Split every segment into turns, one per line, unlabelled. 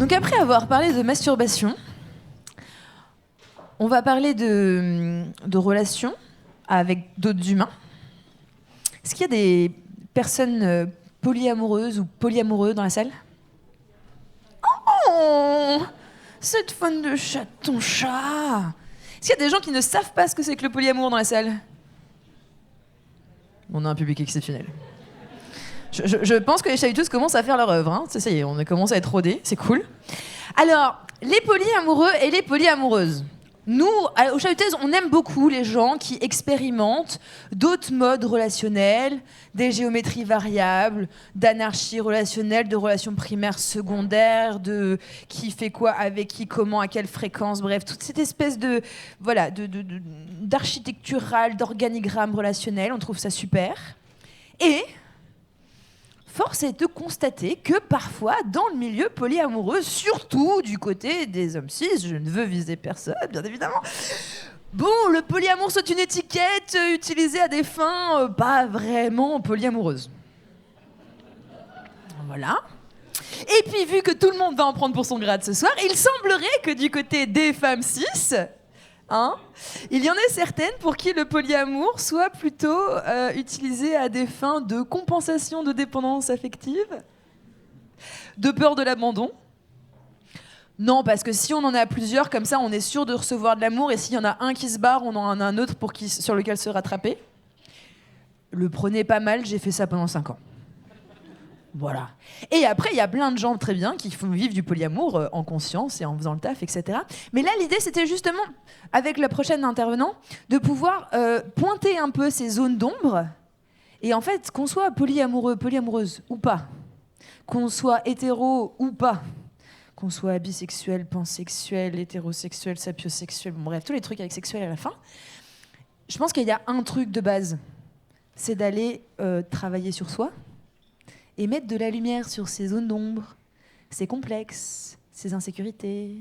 Donc après avoir parlé de masturbation, on va parler de relations avec d'autres humains. Est-ce qu'il y a des personnes polyamoureuses ou polyamoureux dans la salle? Oh, cette fan de chaton chat. Est-ce qu'il y a des gens qui ne savent pas ce que c'est que le polyamour dans la salle? On a un public exceptionnel. Je pense que les chaviteuses commencent à faire leur œuvre. Hein. Ça y est, on a commencé à être rodés, c'est cool. Alors, les polyamoureux et les polyamoureuses. Nous, aux chaviteuses, on aime beaucoup les gens qui expérimentent d'autres modes relationnels, des géométries variables, d'anarchie relationnelle, de relations primaires, secondaires, de qui fait quoi, avec qui, comment, à quelle fréquence, bref, toute cette espèce de voilà, d'architectural, d'organigramme relationnel. On trouve ça super. Et force est de constater que parfois, dans le milieu polyamoureux, surtout du côté des hommes cis, je ne veux viser personne, bien évidemment, bon, le polyamour, c'est une étiquette utilisée à des fins pas vraiment polyamoureuses. Voilà. Et puis, vu que tout le monde va en prendre pour son grade ce soir, il semblerait que du côté des femmes cis, il y en ait certaines pour qui le polyamour soit plutôt utilisé à des fins de compensation de dépendance affective, de peur de l'abandon. Non, parce que si on en a plusieurs, comme ça, on est sûr de recevoir de l'amour, et s'il y en a un qui se barre, on en a un autre sur lequel se rattraper. Le prenez pas mal, j'ai fait ça pendant 5 ans. Voilà. Et après, il y a plein de gens très bien qui font vivre du polyamour en conscience et en faisant le taf, etc. Mais là, l'idée, c'était justement, avec la prochaine intervenant, de pouvoir pointer un peu ces zones d'ombre. Et en fait, qu'on soit polyamoureux, polyamoureuse ou pas, qu'on soit hétéro ou pas, qu'on soit bisexuel, pansexuel, hétérosexuel, sapiosexuel, bon, bref, tous les trucs avec sexuel à la fin, je pense qu'il y a un truc de base, c'est d'aller travailler sur soi, et mettre de la lumière sur ces zones d'ombre, ces complexes, ces insécurités,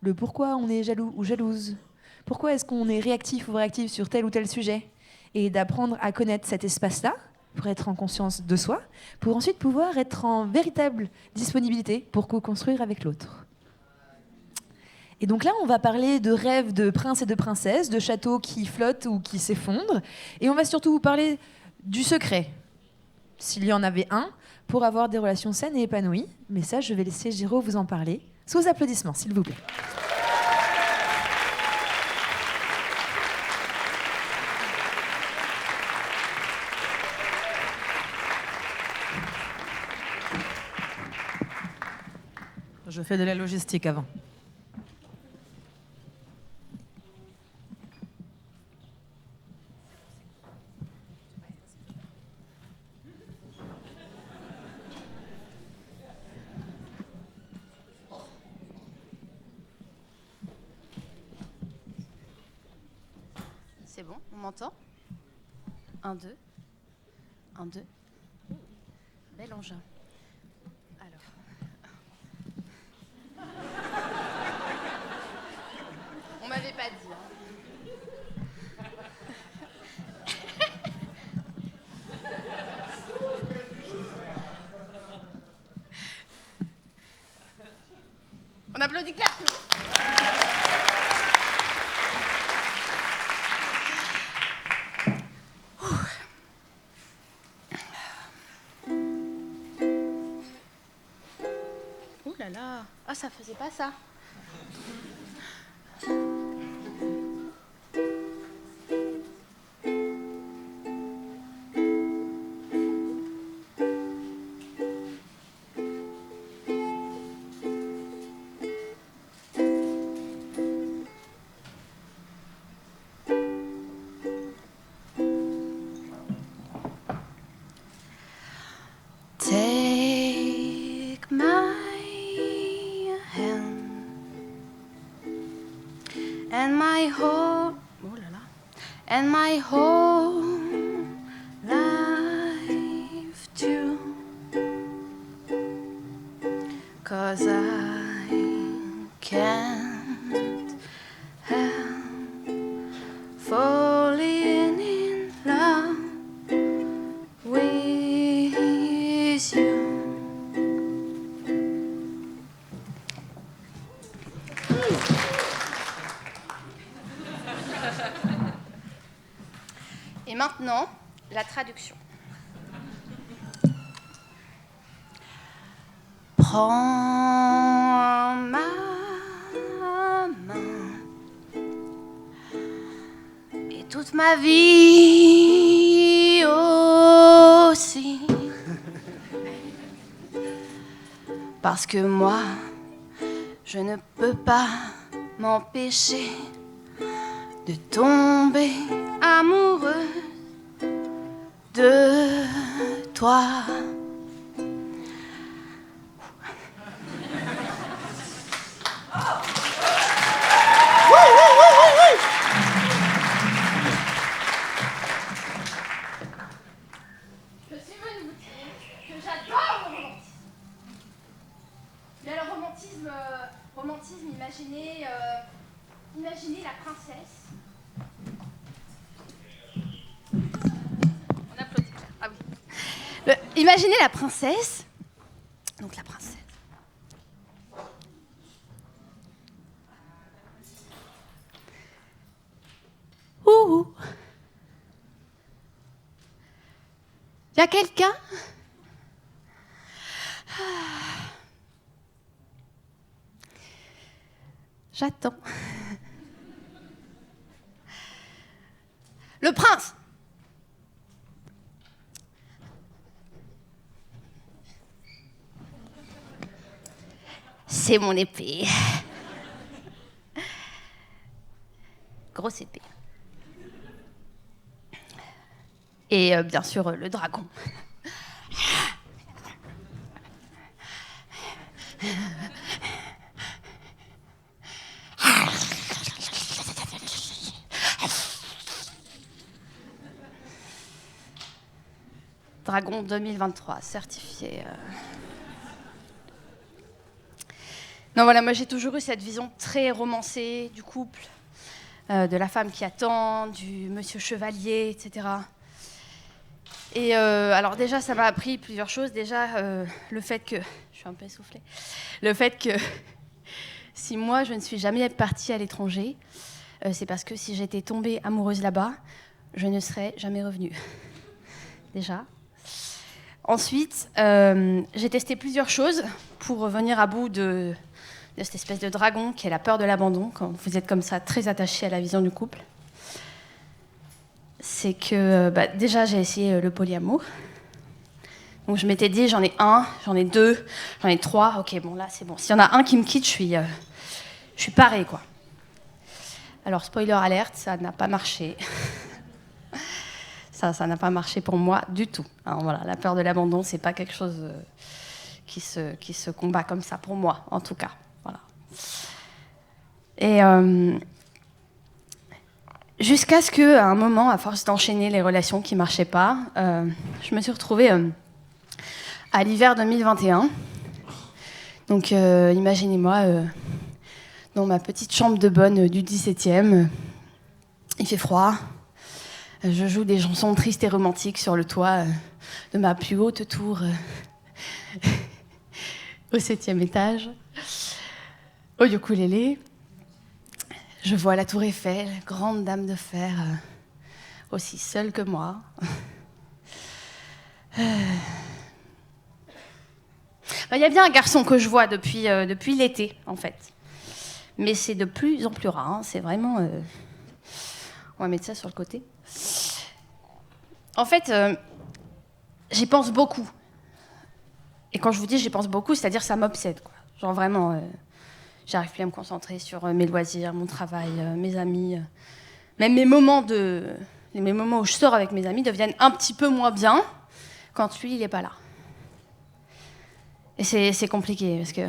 le pourquoi on est jaloux ou jalouse, pourquoi est-ce qu'on est réactif ou réactive sur tel ou tel sujet, et d'apprendre à connaître cet espace-là, pour être en conscience de soi, pour ensuite pouvoir être en véritable disponibilité pour co-construire avec l'autre. Et donc là, on va parler de rêves de princes et de princesses, de châteaux qui flottent ou qui s'effondrent, et on va surtout vous parler du secret, s'il y en avait un, pour avoir des relations saines et épanouies. Mais ça, je vais laisser Géraud vous en parler. Sous applaudissements, s'il vous plaît. Je fais de la logistique avant.
C'est bon, on m'entend? 1, 2. 1, 2. Bel engin. Alors. On m'avait pas dit. On applaudit clap. Ouh là là. Ah, ça faisait pas ça. Take my hand and my whole, oh là là, and my whole life too, 'cause I can't help falling in love with you. Maintenant, la traduction. Prends ma main et toute ma vie aussi. Parce que moi, je ne peux pas m'empêcher de tomber amoureuse de toi. Je suis venue vous dire que j'adore le romantisme. Mais le romantisme, imaginez la princesse. On applaudit. Ah oui. Imaginez la princesse. Donc la princesse. Ouh. Y a quelqu'un? J'attends. Le prince. C'est mon épée. Grosse épée. Et bien sûr, le dragon. Dragon 2023, certifié. Non, voilà, moi j'ai toujours eu cette vision très romancée du couple, de la femme qui attend, du monsieur chevalier, etc. Et alors déjà, ça m'a appris plusieurs choses. Déjà, le fait que... Je suis un peu essoufflée. Le fait que si moi, je ne suis jamais partie à l'étranger, c'est parce que si j'étais tombée amoureuse là-bas, je ne serais jamais revenue. Déjà. Ensuite, j'ai testé plusieurs choses pour venir à bout de cette espèce de dragon qui est la peur de l'abandon, quand vous êtes comme ça très attaché à la vision du couple. C'est que déjà, j'ai essayé le polyamour. Donc je m'étais dit, j'en ai un, j'en ai deux, j'en ai trois. Ok, bon là, c'est bon. S'il y en a un qui me quitte, je suis parée, quoi. Alors, spoiler alerte, ça n'a pas marché. Ça n'a pas marché pour moi du tout. Alors, voilà, la peur de l'abandon, c'est pas quelque chose qui se combat comme ça pour moi, en tout cas. Voilà. Et jusqu'à ce qu'à un moment, à force d'enchaîner les relations qui marchaient pas, je me suis retrouvée à l'hiver 2021. Donc, imaginez-moi dans ma petite chambre de bonne du 17e. Il fait froid. Je joue des chansons tristes et romantiques sur le toit de ma plus haute tour au 7e étage, au ukulélé. Je vois la tour Eiffel, grande dame de fer, aussi seule que moi. Il y a bien un garçon que je vois depuis l'été, en fait. Mais c'est de plus en plus rare. Hein. C'est vraiment... On va mettre ça sur le côté. En fait, j'y pense beaucoup. Et quand je vous dis j'y pense beaucoup, c'est-à-dire ça m'obsède, quoi. Genre vraiment, j'arrive plus à me concentrer sur mes loisirs, mon travail, mes amis. Même les moments où je sors avec mes amis deviennent un petit peu moins bien quand lui, il n'est pas là. Et c'est compliqué, parce que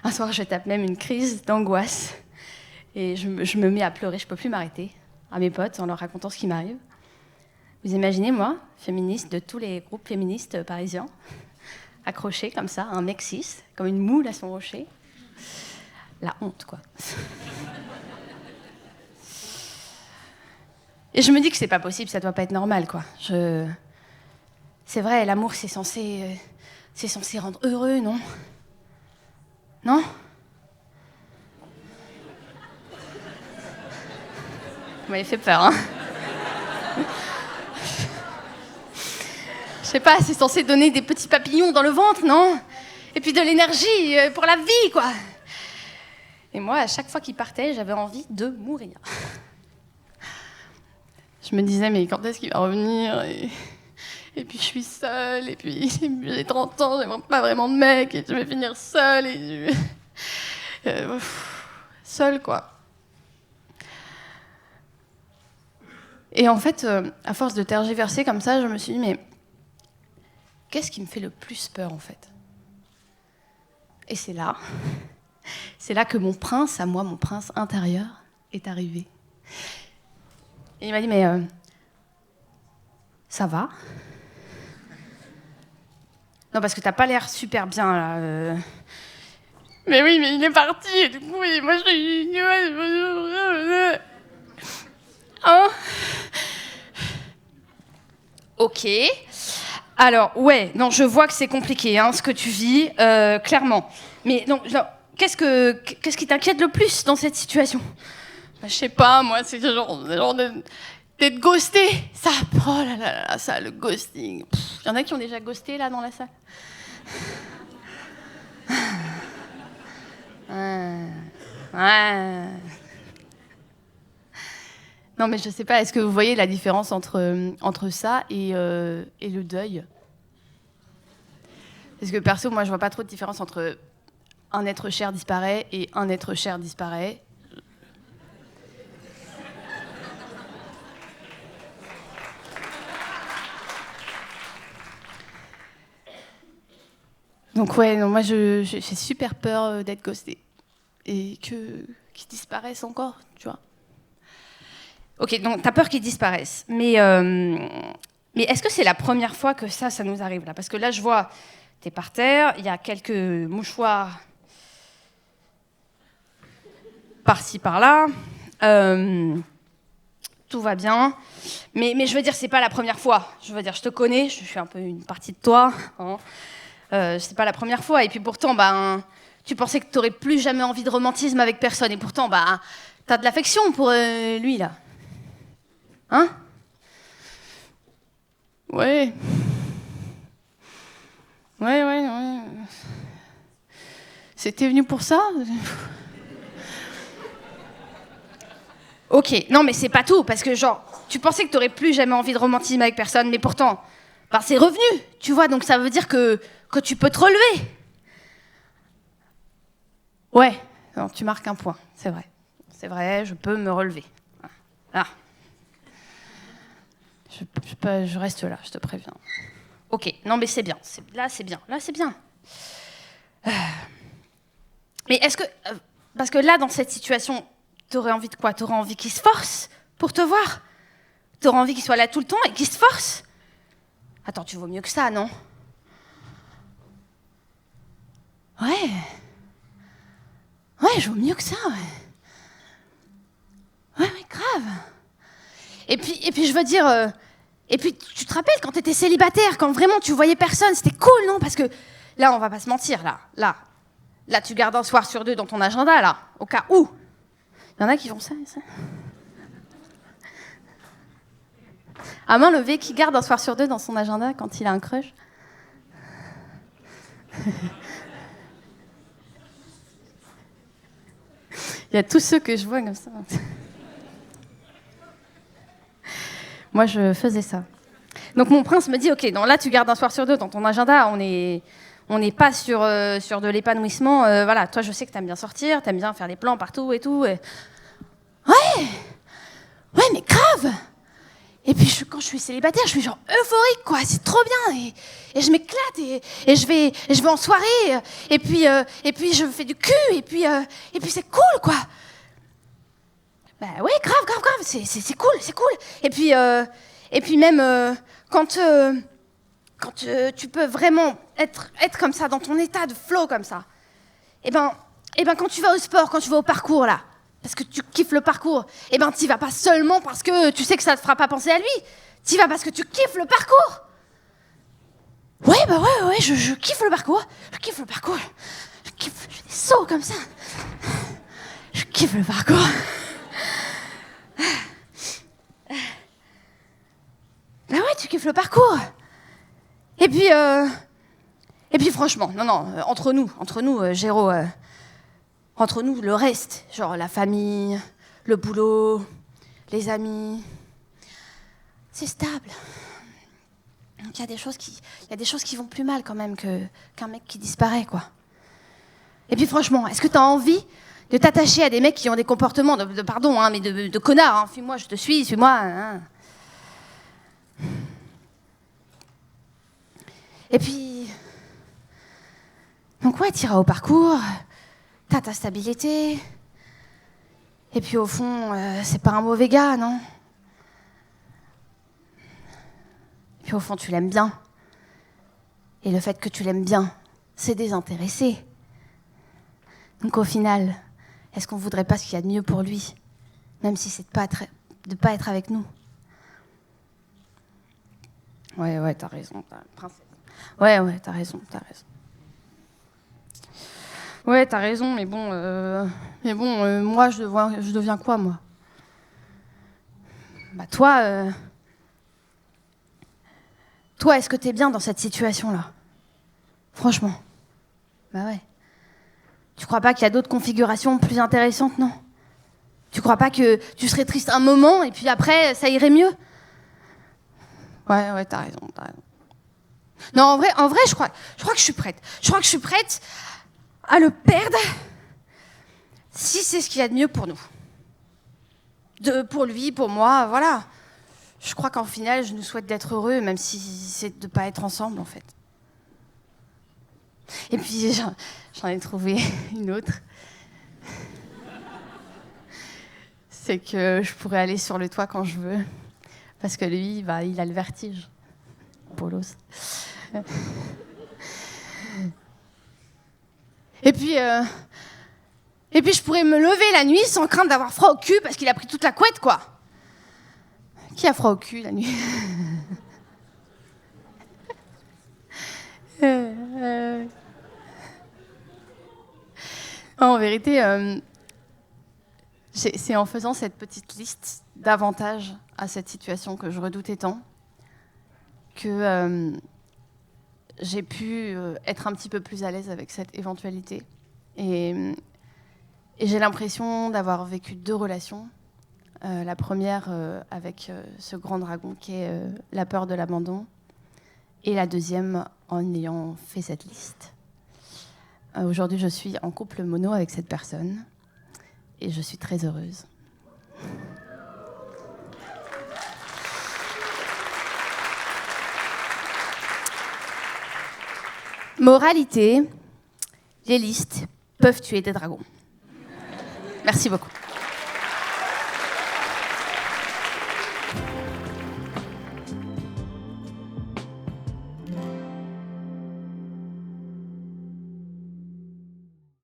un soir, je tape même une crise d'angoisse. Et je me mets à pleurer, je ne peux plus m'arrêter, à mes potes, en leur racontant ce qui m'arrive. Vous imaginez, moi, féministe de tous les groupes féministes parisiens, accrochée comme ça, un mec cis, comme une moule à son rocher. La honte, quoi. Et je me dis que c'est pas possible, ça doit pas être normal, quoi. C'est vrai, l'amour, c'est censé rendre heureux, non? Non? Vous m'avez fait peur, hein? sais pas, c'est censé donner des petits papillons dans le ventre, non? Et puis de l'énergie pour la vie, quoi. Et moi, à chaque fois qu'il partait, j'avais envie de mourir. Je me disais, mais quand est-ce qu'il va revenir? Et puis je suis seule, et puis j'ai 30 ans, j'ai pas vraiment de mec, et je vais finir seule, seule, quoi. Et en fait, à force de tergiverser comme ça, je me suis dit, mais qu'est-ce qui me fait le plus peur, en fait? Et c'est là que mon prince, à moi, mon prince intérieur, est arrivé. Et il m'a dit, mais ça va? Non, parce que t'as pas l'air super bien, là. Mais oui, mais il est parti, et du coup, moi, je suis... Hein? Ok. Alors, ouais, non, je vois que c'est compliqué, hein, ce que tu vis, clairement. Mais non, qu'est-ce qui t'inquiète le plus dans cette situation? Bah, je sais pas, moi, c'est genre d'être ghosté. Ça, oh là là là, ça, le ghosting. Il y en a qui ont déjà ghosté, là, dans la salle? Ouais. Non, mais je sais pas, est-ce que vous voyez la différence entre ça et le deuil? Parce que perso, moi, je vois pas trop de différence entre un être cher disparaît et un être cher disparaît. Donc ouais, non, moi, j'ai super peur d'être ghostée. Et qu'ils disparaissent encore, tu vois. Ok, donc t'as peur qu'ils disparaissent. Mais est-ce que c'est la première fois que ça nous arrive, là? Parce que là, je vois... T'es par terre, il y a quelques mouchoirs par-ci, par-là. Tout va bien. Mais je veux dire, c'est pas la première fois. Je veux dire, je te connais, je suis un peu une partie de toi. Hein. C'est pas la première fois. Et puis pourtant, tu pensais que t'aurais plus jamais envie de romantisme avec personne. Et pourtant, t'as de l'affection pour lui, là. Hein? Ouais. Ouais. C'était venu pour ça? Ok, non mais c'est pas tout, parce que genre, tu pensais que t'aurais plus jamais envie de romantisme avec personne, mais pourtant, c'est revenu, tu vois, donc ça veut dire que tu peux te relever. Ouais, non, tu marques un point, c'est vrai. C'est vrai, je peux me relever. Ah. Je reste là, je te préviens. Ok, non mais c'est bien, là c'est bien. Mais est-ce que... parce que là, dans cette situation, t'aurais envie de quoi? T'aurais envie qu'il se force pour te voir? T'aurais envie qu'il soit là tout le temps et qu'il se force? Attends, tu vaux mieux que ça, non? Ouais, je vaux mieux que ça, ouais, grave. Et puis je veux dire... Et puis, tu te rappelles quand t'étais célibataire, quand vraiment tu voyais personne, c'était cool, non? Parce que là, on va pas se mentir, là, tu gardes un soir sur deux dans ton agenda, là, au cas où. Il y en a qui font ça. À main levée, qui garde un soir sur deux dans son agenda quand il a un crush? Il y a tous ceux que je vois comme ça. Moi, je faisais ça. Donc mon prince me dit, ok, donc là tu gardes un soir sur deux dans ton agenda, on n'est pas sur de l'épanouissement. Voilà, toi je sais que t'aimes bien sortir, t'aimes bien faire des plans partout et tout. Ouais, mais grave. Et puis quand je suis célibataire, je suis genre euphorique, quoi. C'est trop bien et je m'éclate et je vais en soirée et puis je fais du cul et puis c'est cool, quoi. Ouais, grave, c'est cool. Et puis même quand tu peux vraiment être comme ça, dans ton état de flow comme ça, et ben quand tu vas au sport, quand tu vas au parcours, là, parce que tu kiffes le parcours, et ben t'y vas pas seulement parce que tu sais que ça te fera pas penser à lui, t'y vas parce que tu kiffes le parcours. Ouais, je kiffe le parcours, je fais des sauts comme ça, je kiffe le parcours. Ben ouais, tu kiffes le parcours. Et puis franchement, non, entre nous, Géraud, entre nous, le reste, genre la famille, le boulot, les amis, c'est stable. Donc il y a des choses qui vont plus mal quand même qu'un mec qui disparaît, quoi. Et puis franchement, est-ce que t'as envie de t'attacher à des mecs qui ont des comportements pardon, hein, mais de connards, hein. Suis-moi, je te suis-moi. Hein. Et puis... Donc ouais, t'iras au parcours, t'as ta stabilité. Et puis au fond, c'est pas un mauvais gars, non? Et puis au fond, tu l'aimes bien. Et le fait que tu l'aimes bien, c'est désintéressé. Donc au final, est-ce qu'on voudrait pas ce qu'il y a de mieux pour lui, même si c'est de pas être avec nous? Ouais, t'as raison, princesse. Ouais, t'as raison. Ouais, t'as raison, mais bon, moi, je deviens quoi, moi? Bah toi, est-ce que t'es bien dans cette situation-là? Franchement. Bah ouais. Tu crois pas qu'il y a d'autres configurations plus intéressantes, non? Tu crois pas que tu serais triste un moment et puis après, ça irait mieux? Ouais, t'as raison. Non, en vrai, je crois que je suis prête. Je crois que je suis prête à le perdre si c'est ce qu'il y a de mieux pour nous. Pour lui, pour moi, voilà. Je crois qu'en final, je nous souhaite d'être heureux, même si c'est de pas être ensemble, en fait. Et puis, j'en ai trouvé une autre. C'est que je pourrais aller sur le toit quand je veux. Parce que lui, il a le vertige. Polos. Et puis, je pourrais me lever la nuit sans crainte d'avoir froid au cul parce qu'il a pris toute la couette, quoi. Qui a froid au cul la nuit? En vérité, c'est en faisant cette petite liste d'avantages à cette situation que je redoutais tant que j'ai pu être un petit peu plus à l'aise avec cette éventualité. Et j'ai l'impression d'avoir vécu 2 relations. La première avec ce grand dragon qui est la peur de l'abandon. Et la deuxième en ayant fait cette liste. Aujourd'hui, je suis en couple mono avec cette personne. Et je suis très heureuse. Moralité, les listes peuvent tuer des dragons. Merci beaucoup.